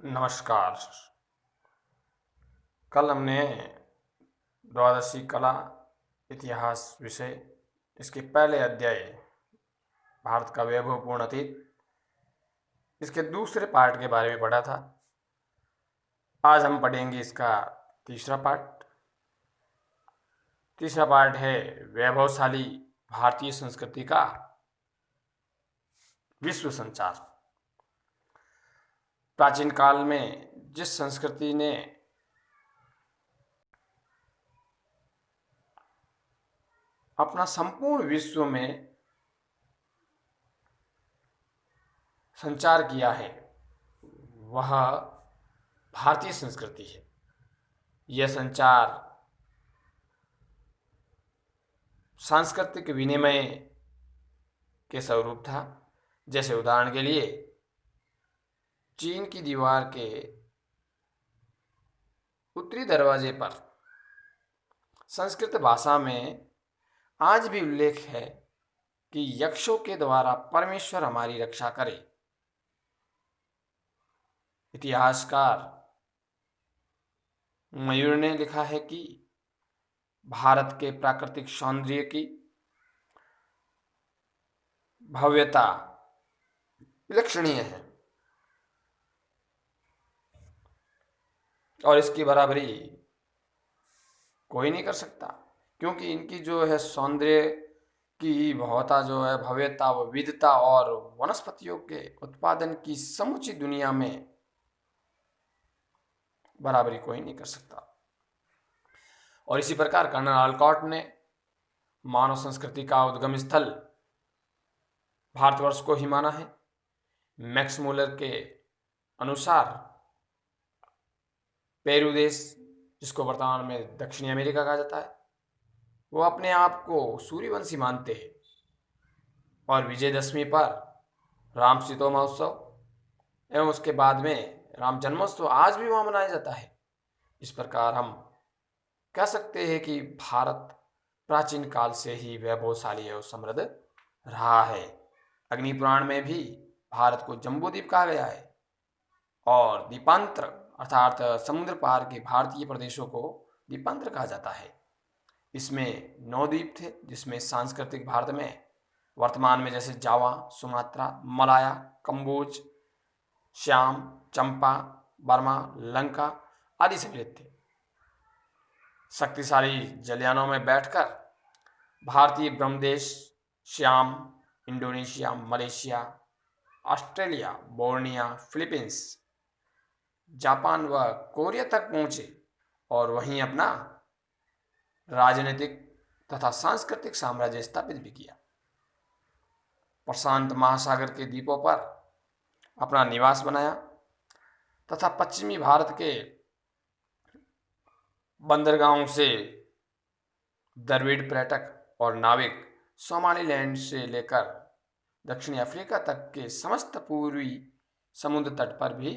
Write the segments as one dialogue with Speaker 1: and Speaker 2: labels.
Speaker 1: नमस्कार। कल हमने द्वादशी कला इतिहास विषय इसके पहले अध्याय भारत का वैभवपूर्ण अतीत इसके दूसरे पार्ट के बारे में पढ़ा था। आज हम पढ़ेंगे इसका तीसरा पार्ट। तीसरा पार्ट है वैभवशाली भारतीय संस्कृति का विश्व संचार। प्राचीन काल में जिस संस्कृति ने अपना संपूर्ण विश्व में संचार किया है वह भारतीय संस्कृति है। यह संचार सांस्कृतिक विनिमय के स्वरूप था। जैसे उदाहरण के लिए चीन की दीवार के उत्तरी दरवाजे पर संस्कृत भाषा में आज भी उल्लेख है कि यक्षों के द्वारा परमेश्वर हमारी रक्षा करे। इतिहासकार मयूर ने लिखा है कि भारत के प्राकृतिक सौंदर्य की भव्यता विलक्षणीय है और इसकी बराबरी कोई नहीं कर सकता, क्योंकि इनकी जो है सौंदर्य की भव्यता जो है भव्यता व विविधता और वनस्पतियों के उत्पादन की समूची दुनिया में बराबरी कोई नहीं कर सकता। और इसी प्रकार कर्नल ऑलकॉट ने मानव संस्कृति का उद्गम स्थल भारतवर्ष को ही माना है। मैक्स मूलर के अनुसार पेरू देश, जिसको वर्तमान में दक्षिणी अमेरिका कहा जाता है, वो अपने आप को सूर्यवंशी मानते हैं और विजयदशमी पर राम सीतो महोत्सव एवं उसके बाद में राम जन्मोत्सव आज भी वहाँ मनाया जाता है। इस प्रकार हम कह सकते हैं कि भारत प्राचीन काल से ही वैभवशाली एवं समृद्ध रहा है। अग्नि पुराण में भी भारत को जम्बूद्वीप कहा गया है और द्वीपांतर अर्थात समुद्र पार के भारतीय प्रदेशों को द्वीपांतर कहा जाता है। इसमें 9 द्वीप थे, जिसमें सांस्कृतिक भारत में वर्तमान में जैसे Java, Sumatra, Malaya, Kamboj, Shyam, Champa, Burma, Lanka आदि सम्मिलित थे। शक्तिशाली जलयानों में बैठकर भारतीय Brahmadesh, Shyam, Indonesia, Malaysia, Australia, Borneo, Philippines, Japan व कोरिया तक पहुंचे और वहीं अपना राजनीतिक तथा सांस्कृतिक साम्राज्य स्थापित भी किया। प्रशांत महासागर के द्वीपों पर अपना निवास बनाया तथा पश्चिमी भारत के बंदरगाहों से द्रविड़ पर्यटक और नाविक सोमालीलैंड से लेकर दक्षिणी अफ्रीका तक के समस्त पूर्वी समुद्र तट पर भी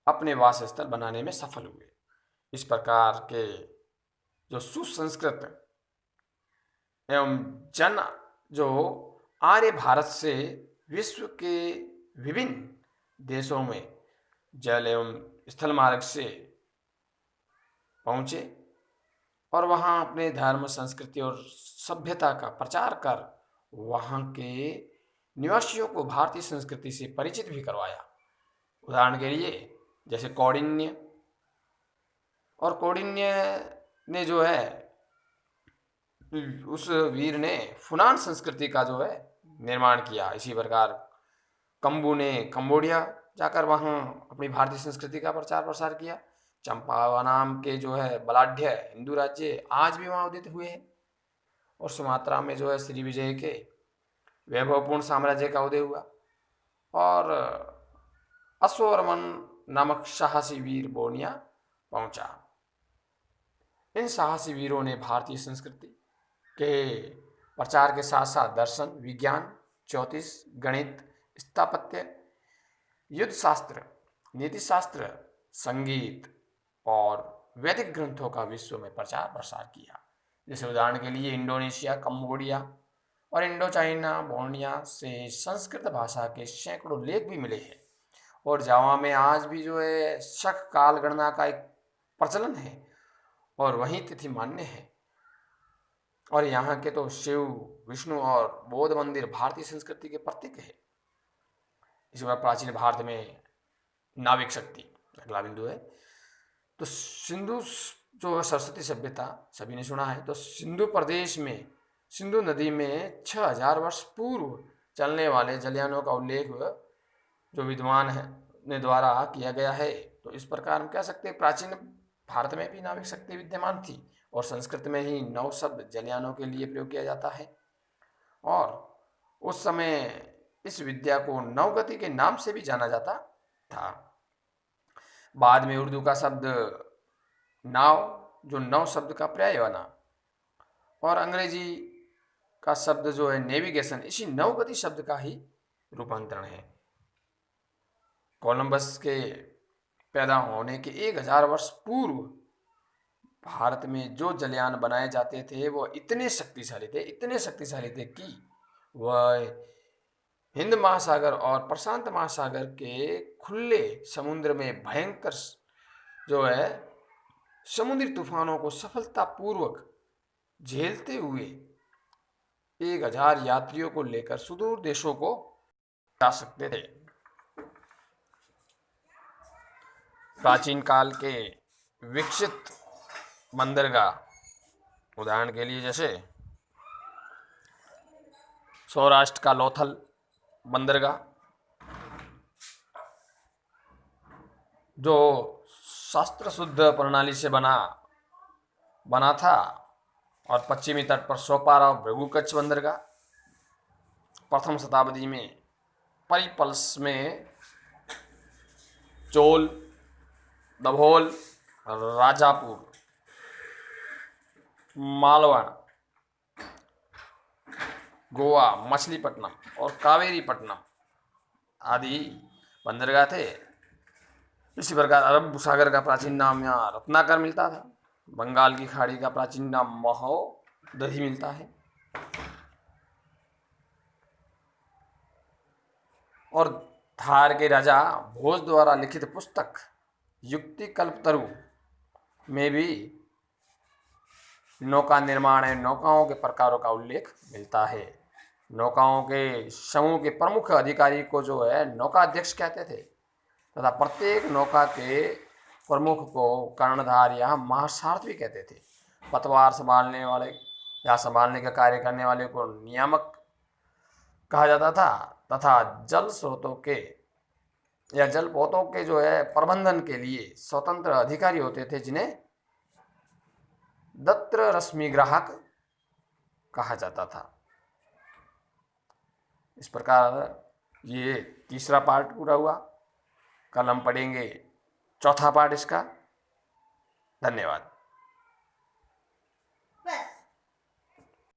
Speaker 1: अपने वास स्थल बनाने में सफल हुए। इस प्रकार के जो सुसंस्कृत एवं जन जो आर्य भारत से विश्व के विभिन्न देशों में जल एवं स्थल मार्ग से पहुंचे और वहां अपने धर्म, संस्कृति और सभ्यता का प्रचार कर वहां के निवासियों को भारतीय संस्कृति से परिचित भी करवाया। उदाहरण के लिए जैसे कौंडिन्य, और कौंडिन्य ने जो है उस वीर ने फुनान संस्कृति का जो है निर्माण किया। इसी प्रकार कंबू ने कंबोडिया जाकर वहाँ अपनी भारतीय संस्कृति का प्रचार प्रसार किया। चंपावा नाम के जो है बलाढ़्य हिंदू राज्य आज भी वहाँ उदित हुए हैं और सुमात्रा में जो है श्री विजय के वैभवपूर्ण साम्राज्य का उदय हुआ और अश्ववर्मन नामक साहसी वीर बोर्निया पहुंचा। इन साहसी वीरों ने भारतीय संस्कृति के प्रचार के साथ साथ दर्शन, विज्ञान, ज्योतिष, गणित, स्थापत्य, युद्ध शास्त्र, नीति शास्त्र, संगीत और वैदिक ग्रंथों का विश्व में प्रचार प्रसार किया। जैसे उदाहरण के लिए इंडोनेशिया, कंबोडिया और इंडो चाइना, बोर्निया से संस्कृत भाषा के सैकड़ों लेख भी मिले हैं और जावा में आज भी जो है शक काल गणना का एक प्रचलन है और वही तिथि मान्य है। और यहाँ के तो शिव, विष्णु और बौद्ध मंदिर भारतीय संस्कृति के प्रतीक है। इसी बार प्राचीन भारत में नाविक शक्ति अगला बिंदु है। तो सिंधु जो सरस्वती सभ्यता सभी ने सुना है, तो सिंधु प्रदेश में सिंधु नदी में 6000 वर्ष पूर्व चलने वाले जलयानों का उल्लेख जो विद्वान है ने द्वारा किया गया है। तो इस प्रकार हम कह सकते हैं प्राचीन भारत में भी नाविक शक्ति विद्यमान थी और संस्कृत में ही नौ शब्द जलयानों के लिए प्रयोग किया जाता है। और उस समय इस विद्या को नवगति के नाम से भी जाना जाता था। बाद में उर्दू का शब्द नाव जो नौ शब्द का पर्याय बना और अंग्रेजी का शब्द जो है नेविगेशन इसी नवगति शब्द का ही रूपांतरण है। कोलंबस के पैदा होने के 1000 वर्ष पूर्व भारत में जो जलयान बनाए जाते थे वो इतने शक्तिशाली थे कि वह हिंद महासागर और प्रशांत महासागर के खुले समुद्र में भयंकर जो है समुद्री तूफानों को सफलतापूर्वक झेलते हुए 1000 यात्रियों को लेकर सुदूर देशों को जा सकते थे। प्राचीन काल के विकसित बंदरगाह उदाहरण के लिए जैसे सौराष्ट्र का लोथल बंदरगाह जो शास्त्र शुद्ध प्रणाली से बना था और पश्चिमी तट पर सोपारा और भृगुकच्छ बंदरगाह प्रथम शताब्दी में परिपल्स में चोल, दभोल, राजापुर, मालवण, गोवा, मछलीपट्टनम और कावेरीपट्टनम आदि बंदरगाह थे। इसी प्रकार अरब सागर का प्राचीन नाम यहाँ रत्नाकर मिलता था। बंगाल की खाड़ी का प्राचीन नाम महोदधि मिलता है। और धार के राजा भोज द्वारा लिखित पुस्तक युक्ति कल्पतरु में भी नौका निर्माण एवं नौकाओं के प्रकारों का उल्लेख मिलता है। नौकाओं के समूह के प्रमुख अधिकारी को जो है नौकाध्यक्ष कहते थे तथा प्रत्येक नौका के प्रमुख को कर्णधार या महासारथी कहते थे। पतवार संभालने वाले या संभालने का कार्य करने वाले को नियामक कहा जाता था तथा जल स्रोतों के या जल पोतों के जो है प्रबंधन के लिए स्वतंत्र अधिकारी होते थे जिन्हें दत्र रश्मि ग्राहक कहा जाता था। इस प्रकार ये तीसरा पार्ट पूरा हुआ। कल हम पढ़ेंगे चौथा पार्ट इसका। धन्यवाद।